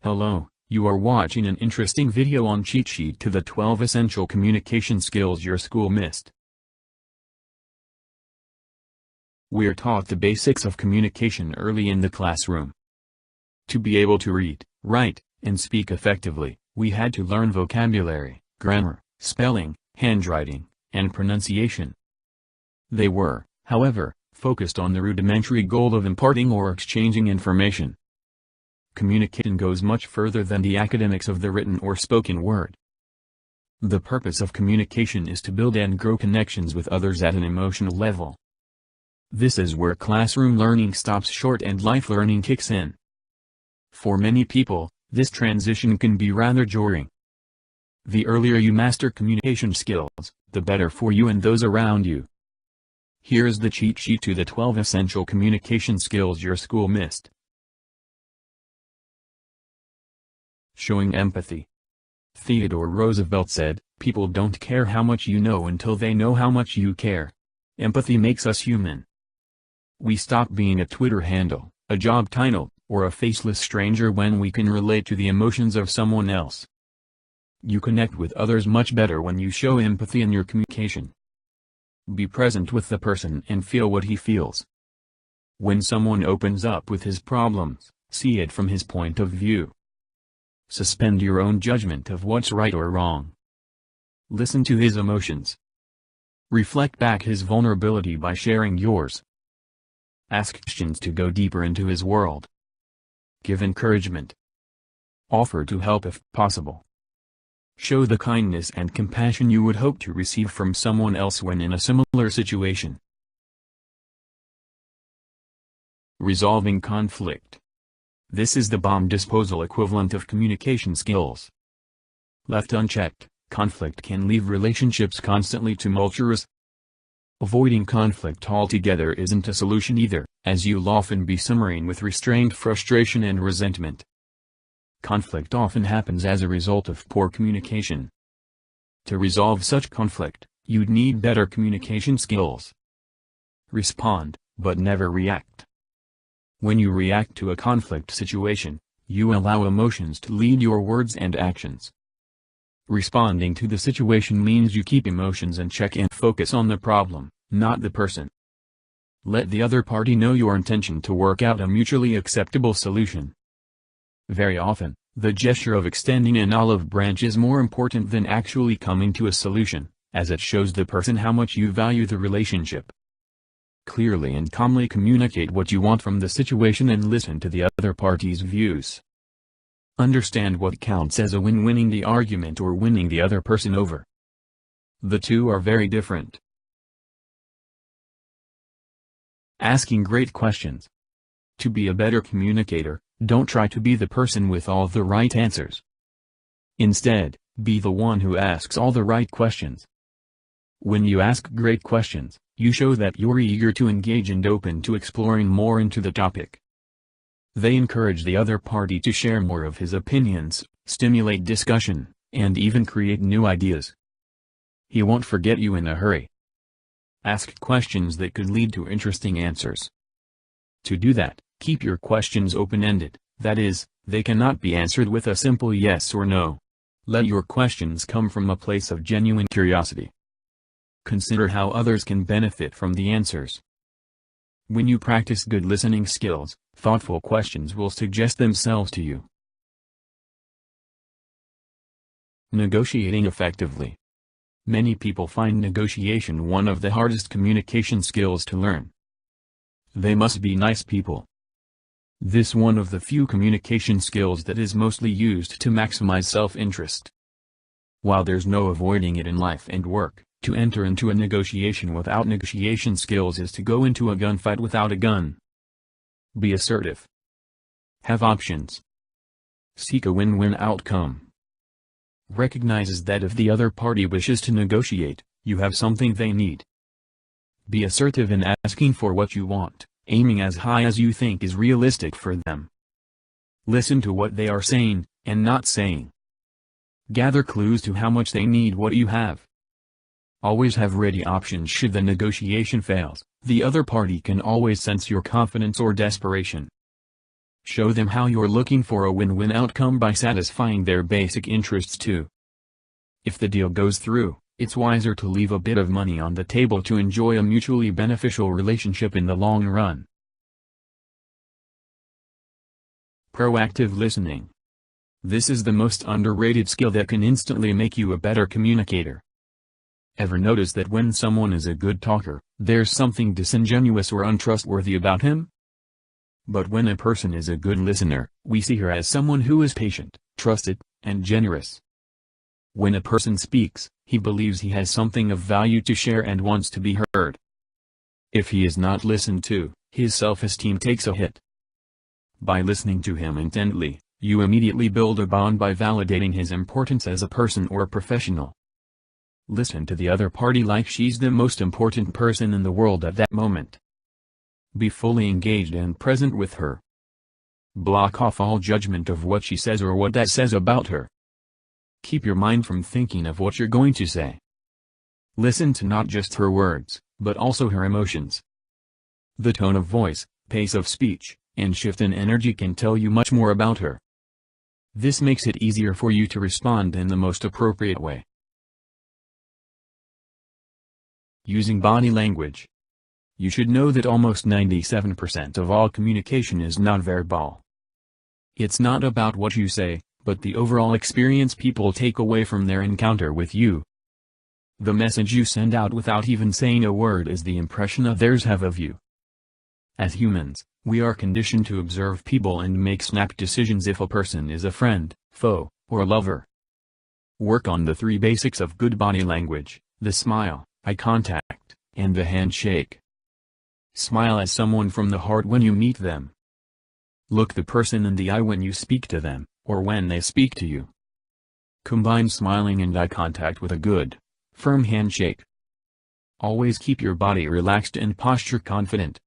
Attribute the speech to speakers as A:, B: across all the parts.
A: Hello, you are watching an interesting video on cheat sheet to the 12 essential communication skills your school missed. We're taught the basics of communication early in the classroom. To be able to read, write, and speak effectively, we had to learn vocabulary, grammar, spelling, handwriting, and pronunciation. They were, however, focused on the rudimentary goal of imparting or exchanging information. Communication goes much further than the academics of the written or spoken word. The purpose of communication is to build and grow connections with others at an emotional level. This is where classroom learning stops short and life learning kicks in. For many people, this transition can be rather jarring. The earlier you master communication skills, the better for you and those around you. Here's the cheat sheet to the 12 essential communication skills your school missed. Showing empathy. Theodore Roosevelt said, "People don't care how much you know until they know how much you care." Empathy makes us human. We stop being a Twitter handle, a job title, or a faceless stranger when we can relate to the emotions of someone else. You connect with others much better when you show empathy in your communication. Be present with the person and feel what he feels. When someone opens up with his problems, see it from his point of view. Suspend your own judgment of what's right or wrong. Listen to his emotions. Reflect back his vulnerability by sharing yours. Ask questions to go deeper into his world. Give encouragement. Offer to help if possible. Show the kindness and compassion you would hope to receive from someone else when in a similar situation. Resolving conflict. This is the bomb disposal equivalent of communication skills. Left unchecked, conflict can leave relationships constantly tumultuous. Avoiding conflict altogether isn't a solution either, as you'll often be simmering with restrained frustration and resentment. Conflict often happens as a result of poor communication. To resolve such conflict, you'd need better communication skills. Respond, but never react. When you react to a conflict situation, you allow emotions to lead your words and actions. Responding to the situation means you keep emotions in check and focus on the problem, not the person. Let the other party know your intention to work out a mutually acceptable solution. Very often, the gesture of extending an olive branch is more important than actually coming to a solution, as it shows the person how much you value the relationship. Clearly and calmly communicate what you want from the situation and listen to the other party's views. Understand what counts as a win: winning the argument or winning the other person over. The two are very different. Asking great questions. To be a better communicator, don't try to be the person with all the right answers. Instead, be the one who asks all the right questions. When you ask great questions, you show that you're eager to engage and open to exploring more into the topic. They encourage the other party to share more of his opinions, stimulate discussion, and even create new ideas. He won't forget you in a hurry. Ask questions that could lead to interesting answers. To do that, keep your questions open-ended, that is, they cannot be answered with a simple yes or no. Let your questions come from a place of genuine curiosity. Consider how others can benefit from the answers. When you practice good listening skills, thoughtful questions will suggest themselves to you. Negotiating effectively. Many people find negotiation one of the hardest communication skills to learn. They must be nice people. This one of the few communication skills that is mostly used to maximize self-interest. While there's no avoiding it in life and work, to enter into a negotiation without negotiation skills is to go into a gunfight without a gun. Be assertive. Have options. Seek a win-win outcome. Recognizes that if the other party wishes to negotiate, you have something they need. Be assertive in asking for what you want, aiming as high as you think is realistic for them. Listen to what they are saying, and not saying. Gather clues to how much they need what you have. Always have ready options should the negotiation fails. The other party can always sense your confidence or desperation. Show them how you're looking for a win-win outcome by satisfying their basic interests too. If the deal goes through, it's wiser to leave a bit of money on the table to enjoy a mutually beneficial relationship in the long run. Proactive listening. This is the most underrated skill that can instantly make you a better communicator. Ever notice that when someone is a good talker, there's something disingenuous or untrustworthy about him? But when a person is a good listener, we see her as someone who is patient, trusted, and generous. When a person speaks, he believes he has something of value to share and wants to be heard. If he is not listened to, his self-esteem takes a hit. By listening to him intently, you immediately build a bond by validating his importance as a person or professional. Listen to the other party like she's the most important person in the world at that moment. Be fully engaged and present with her. Block off all judgment of what she says or what that says about her. Keep your mind from thinking of what you're going to say. Listen to not just her words, but also her emotions. The tone of voice, pace of speech, and shift in energy can tell you much more about her. This makes it easier for you to respond in the most appropriate way. Using body language. You should know that almost 97% of all communication is nonverbal. It's not about what you say, but the overall experience people take away from their encounter with you. The message you send out without even saying a word is the impression others have of you. As humans, we are conditioned to observe people and make snap decisions if a person is a friend, foe, or lover. Work on the 3 basics of good body language: the smile, eye contact, and the handshake. Smile at someone from the heart when you meet them. Look the person in the eye when you speak to them, or when they speak to you. Combine smiling and eye contact with a good, firm handshake. Always keep your body relaxed and posture confident.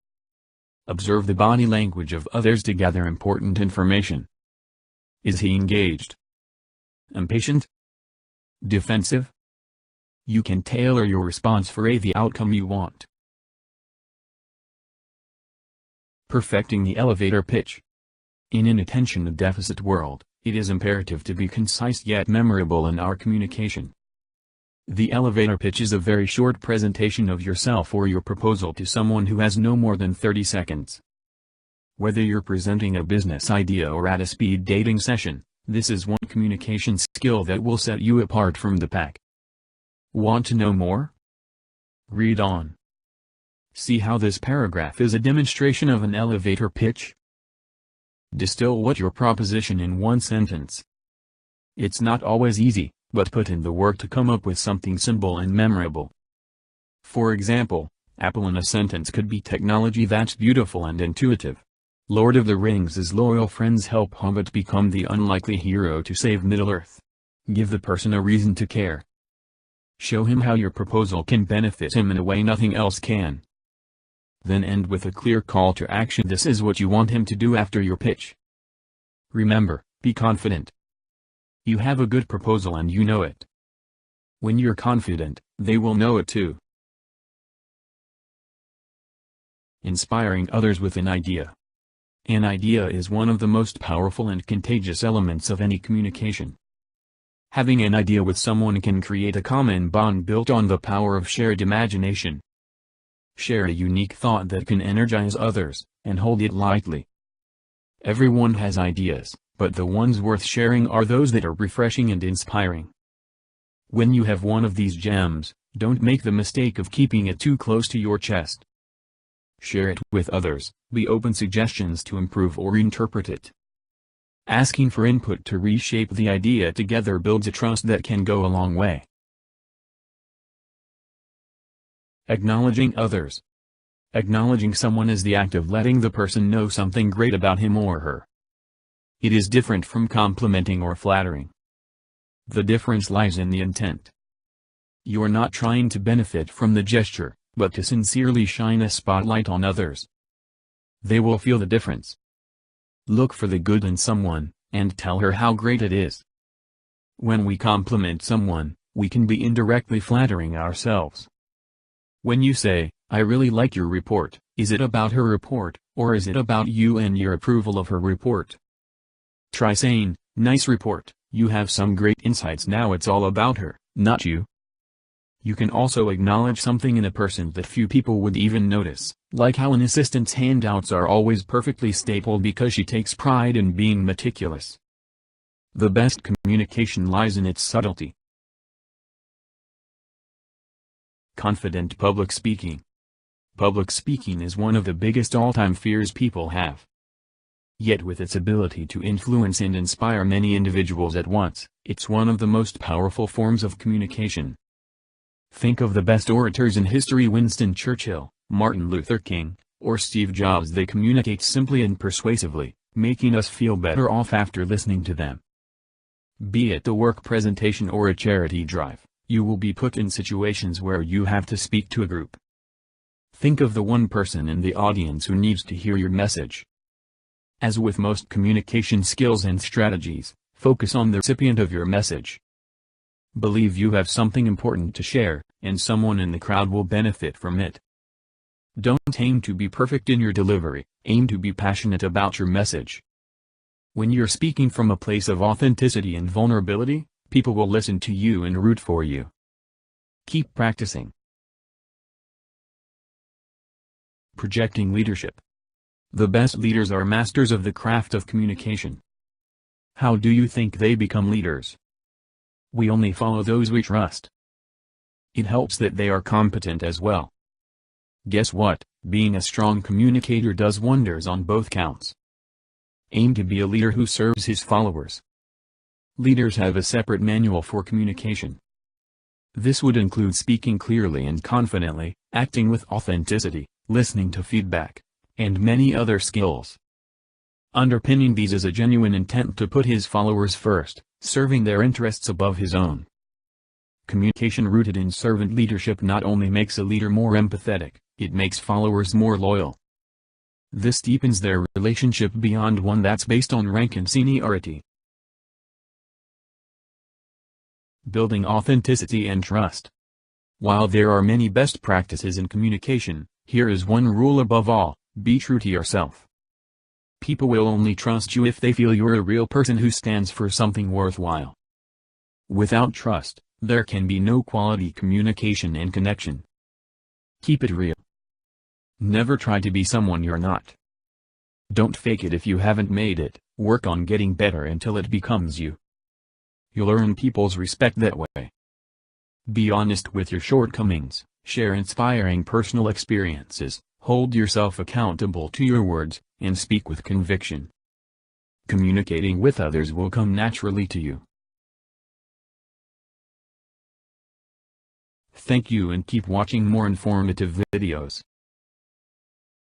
A: Observe the body language of others to gather important information. Is he engaged? Impatient? Defensive? You can tailor your response for the outcome you want. Perfecting the elevator pitch. In an attention-deficit world, it is imperative to be concise yet memorable in our communication. The elevator pitch is a very short presentation of yourself or your proposal to someone who has no more than 30 seconds. Whether you're presenting a business idea or at a speed dating session, this is one communication skill that will set you apart from the pack. Want to know more? Read on. See how this paragraph is a demonstration of an elevator pitch? Distill what your proposition in one sentence. It's not always easy, but put in the work to come up with something simple and memorable. For example, Apple in a sentence could be technology that's beautiful and intuitive. Lord of the Rings' loyal friends help Hobbit become the unlikely hero to save Middle-earth. Give the person a reason to care. Show him how your proposal can benefit him in a way nothing else can. Then end with a clear call to action. This is what you want him to do after your pitch. Remember, be confident. You have a good proposal and you know it. When you're confident, they will know it too. Inspiring others with an idea. An idea is one of the most powerful and contagious elements of any communication. Having an idea with someone can create a common bond built on the power of shared imagination. Share a unique thought that can energize others, and hold it lightly. Everyone has ideas, but the ones worth sharing are those that are refreshing and inspiring. When you have one of these gems, don't make the mistake of keeping it too close to your chest. Share it with others, be open to suggestions to improve or interpret it. Asking for input to reshape the idea together builds a trust that can go a long way. Acknowledging others. Acknowledging someone is the act of letting the person know something great about him or her. It is different from complimenting or flattering. The difference lies in the intent. You're not trying to benefit from the gesture, but to sincerely shine a spotlight on others. They will feel the difference. Look for the good in someone, and tell her how great it is. When we compliment someone, we can be indirectly flattering ourselves. When you say, "I really like your report," is it about her report, Or is it about you and your approval of her report? Try saying, "Nice report, you have some great insights." Now it's all about her, not you. You can also acknowledge something in a person that few people would even notice, like how an assistant's handouts are always perfectly stapled because she takes pride in being meticulous. The best communication lies in its subtlety. Confident public speaking. Public speaking is one of the biggest all-time fears people have. Yet with its ability to influence and inspire many individuals at once, it's one of the most powerful forms of communication. Think of the best orators in history: Winston Churchill, Martin Luther King, or Steve Jobs. They communicate simply and persuasively, making us feel better off after listening to them. Be it a work presentation or a charity drive, you will be put in situations where you have to speak to a group. Think of the one person in the audience who needs to hear your message. As with most communication skills and strategies, focus on the recipient of your message. Believe you have something important to share, and someone in the crowd will benefit from it. Don't aim to be perfect in your delivery, aim to be passionate about your message. When you're speaking from a place of authenticity and vulnerability, people will listen to you and root for you. Keep practicing. Projecting leadership. The best leaders are masters of the craft of communication. How do you think they become leaders? We only follow those we trust. It helps that they are competent as well. Guess what? Being a strong communicator does wonders on both counts. Aim to be a leader who serves his followers. Leaders have a separate manual for communication. This would include speaking clearly and confidently, acting with authenticity, listening to feedback, and many other skills. Underpinning these is a genuine intent to put his followers first, serving their interests above his own. Communication rooted in servant leadership not only makes a leader more empathetic, it makes followers more loyal. This deepens their relationship beyond one that's based on rank and seniority. Building authenticity and trust. While there are many best practices in communication, here is one rule above all: be true to yourself. People will only trust you if they feel you're a real person who stands for something worthwhile. Without trust, there can be no quality communication and connection. Keep it real. Never try to be someone you're not. Don't fake it if you haven't made it, work on getting better until it becomes you. You'll earn people's respect that way. Be honest with your shortcomings, share inspiring personal experiences, hold yourself accountable to your words, and speak with conviction. Communicating with others will come naturally to you. Thank you and keep watching more informative videos.